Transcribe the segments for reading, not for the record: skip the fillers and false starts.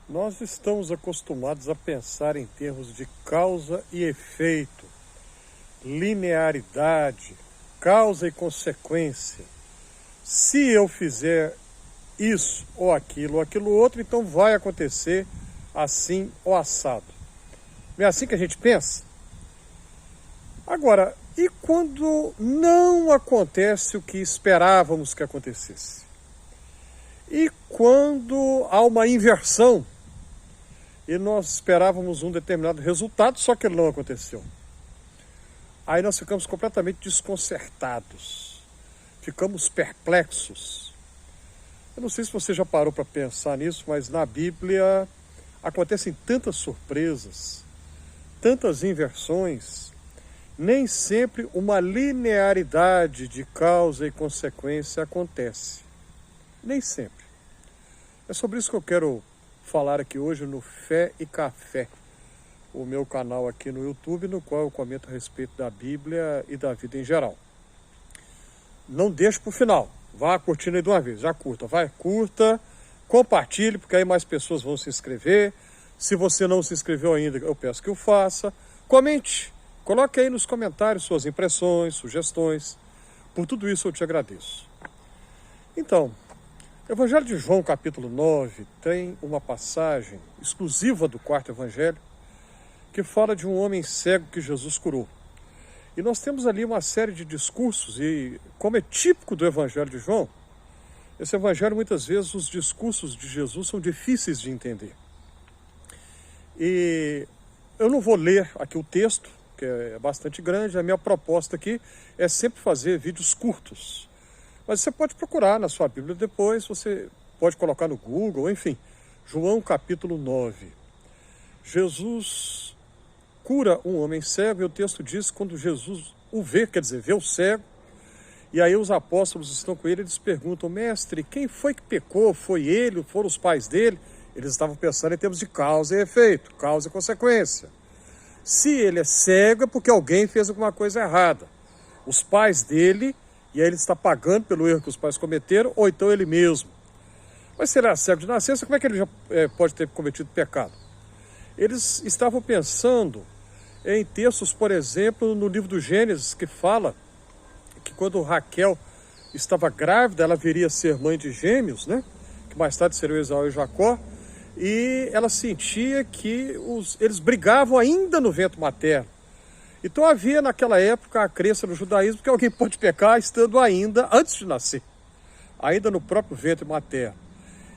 Nós estamos acostumados a pensar em termos de causa e efeito, linearidade, causa e consequência. Se eu fizer isso ou aquilo outro, então vai acontecer assim ou assado. Não é assim que a gente pensa? Agora, e quando não acontece o que esperávamos que acontecesse? E quando há uma inversão e nós esperávamos um determinado resultado, só que ele não aconteceu? Aí nós ficamos completamente desconcertados, ficamos perplexos. Eu não sei se você já parou para pensar nisso, mas na Bíblia acontecem tantas surpresas, tantas inversões, nem sempre uma linearidade de causa e consequência acontece. Nem sempre. É sobre isso que eu quero falar aqui hoje no Fé e Café, o meu canal aqui no YouTube, no qual eu comento a respeito da Bíblia e da vida em geral. Não deixe para o final, vá curtindo aí de uma vez, já curta, vai, curta, compartilhe, porque aí mais pessoas vão se inscrever. Se você não se inscreveu ainda, eu peço que o faça. Comente, coloque aí nos comentários suas impressões, sugestões. Por tudo isso eu te agradeço. Então, o Evangelho de João, capítulo 9, tem uma passagem exclusiva do quarto evangelho, que fala de um homem cego que Jesus curou. E nós temos ali uma série de discursos, e como é típico do Evangelho de João, esse evangelho, muitas vezes, os discursos de Jesus são difíceis de entender. E eu não vou ler aqui o texto, que é bastante grande. A minha proposta aqui é sempre fazer vídeos curtos. Mas você pode procurar na sua Bíblia depois, você pode colocar no Google, enfim. João capítulo 9. Jesus cura um homem cego, e o texto diz que quando Jesus o vê, quer dizer, vê o cego, e aí os apóstolos estão com ele, eles perguntam: mestre, quem foi que pecou? Foi ele? Foram os pais dele? Eles estavam pensando em termos de causa e efeito, causa e consequência. Se ele é cego é porque alguém fez alguma coisa errada. Os pais dele, e aí ele está pagando pelo erro que os pais cometeram, ou então ele mesmo. Mas se ele era cego de nascença, como é que ele já pode ter cometido pecado? Eles estavam pensando em textos, por exemplo, no livro do Gênesis, que fala que quando Raquel estava grávida, ela viria a ser mãe de gêmeos, né? Que mais tarde seriam Esaú e Jacó, e ela sentia que eles brigavam ainda no ventre materno. Então havia naquela época a crença no judaísmo que alguém pode pecar estando ainda antes de nascer, ainda no próprio ventre materno.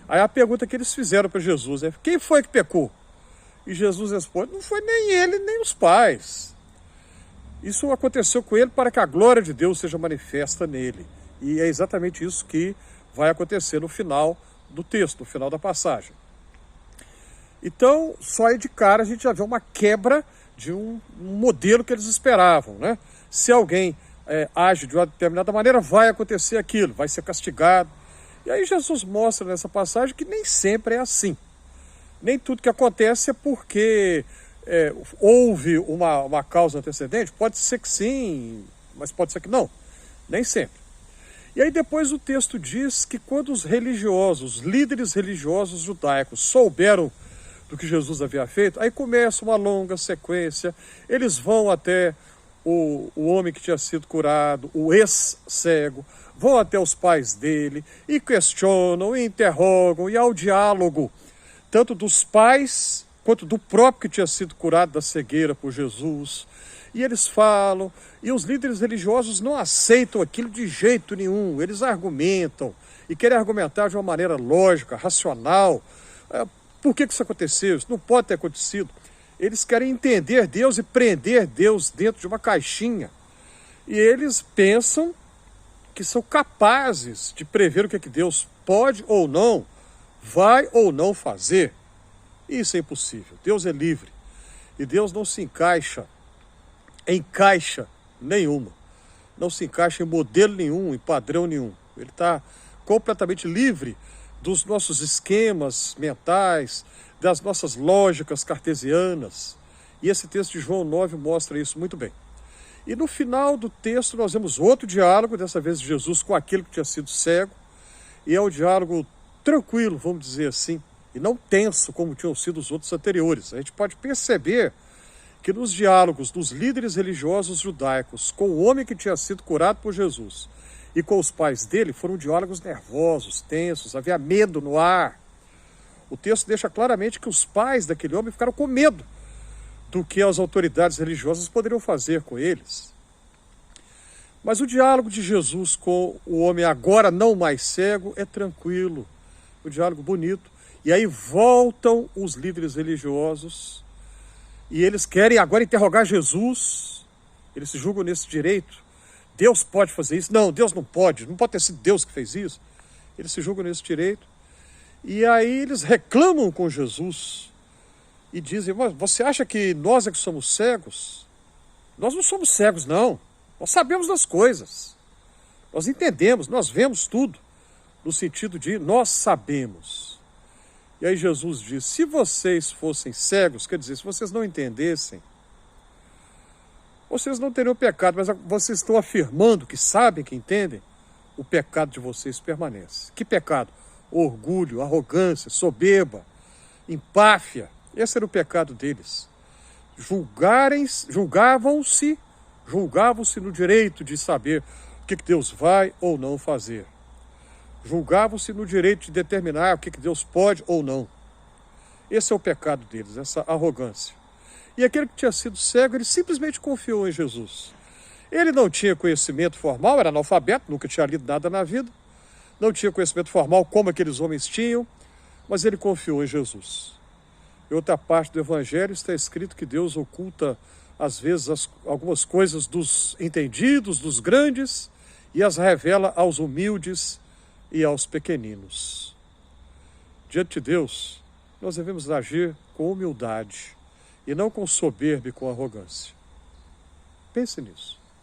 Aí a pergunta que eles fizeram para Jesus é: quem foi que pecou? E Jesus responde: não foi nem ele, nem os pais. Isso aconteceu com ele para que a glória de Deus seja manifesta nele. E é exatamente isso que vai acontecer no final do texto, no final da passagem. Então, só aí de cara a gente já vê uma quebra de um modelo que eles esperavam, né? Se alguém age de uma determinada maneira, vai acontecer aquilo, vai ser castigado. E aí Jesus mostra nessa passagem que nem sempre é assim. Nem tudo que acontece é porque houve uma causa antecedente. Pode ser que sim, mas pode ser que não. Nem sempre. E aí depois o texto diz que quando os religiosos, os líderes religiosos judaicos souberam do que Jesus havia feito, aí começa uma longa sequência. Eles vão até o homem que tinha sido curado, o ex-cego, vão até os pais dele e questionam, e interrogam, e há o diálogo tanto dos pais quanto do próprio que tinha sido curado da cegueira por Jesus. E eles falam, e os líderes religiosos não aceitam aquilo de jeito nenhum. Eles argumentam, e querem argumentar de uma maneira lógica, racional. Por que isso aconteceu? Isso não pode ter acontecido. Eles querem entender Deus e prender Deus dentro de uma caixinha. E eles pensam que são capazes de prever o que Deus pode ou não, vai ou não fazer. Isso é impossível. Deus é livre. E Deus não se encaixa em caixa nenhuma. Não se encaixa em modelo nenhum, em padrão nenhum. Ele está completamente livre dos nossos esquemas mentais, das nossas lógicas cartesianas. E esse texto de João 9 mostra isso muito bem. E no final do texto nós vemos outro diálogo, dessa vez de Jesus com aquele que tinha sido cego. E é um diálogo tranquilo, vamos dizer assim. e não tenso como tinham sido os outros anteriores. A gente pode perceber que nos diálogos dos líderes religiosos judaicos com o homem que tinha sido curado por Jesus e com os pais dele, foram diálogos nervosos, tensos, havia medo no ar. O texto deixa claramente que os pais daquele homem ficaram com medo do que as autoridades religiosas poderiam fazer com eles. Mas o diálogo de Jesus com o homem agora não mais cego é tranquilo, um diálogo bonito. E aí voltam os líderes religiosos e eles querem agora interrogar Jesus. Eles se julgam nesse direito. Deus pode fazer isso? Não, Deus não pode ter sido Deus que fez isso. Eles se julgam nesse direito. E aí eles reclamam com Jesus e dizem: mas você acha que nós é que somos cegos? Nós não somos cegos, não. Nós sabemos das coisas. Nós entendemos, nós vemos tudo. No sentido de nós sabemos. E aí Jesus diz: se vocês fossem cegos, quer dizer, se vocês não entendessem, vocês não teriam pecado, mas vocês estão afirmando que sabem, que entendem, o pecado de vocês permanece. Que pecado? Orgulho, arrogância, soberba, empáfia. Esse era o pecado deles. Julgavam-se no direito de saber o que Deus vai ou não fazer. Julgavam-se no direito de determinar o que Deus pode ou não. Esse é o pecado deles, essa arrogância. E aquele que tinha sido cego, ele simplesmente confiou em Jesus. Ele não tinha conhecimento formal, era analfabeto, nunca tinha lido nada na vida, não tinha conhecimento formal como aqueles homens tinham, mas ele confiou em Jesus. Em outra parte do Evangelho está escrito que Deus oculta, às vezes, algumas coisas dos entendidos, dos grandes, e as revela aos humildes e aos pequeninos. Diante de Deus, nós devemos agir com humildade e não com soberba e com arrogância. Pense nisso.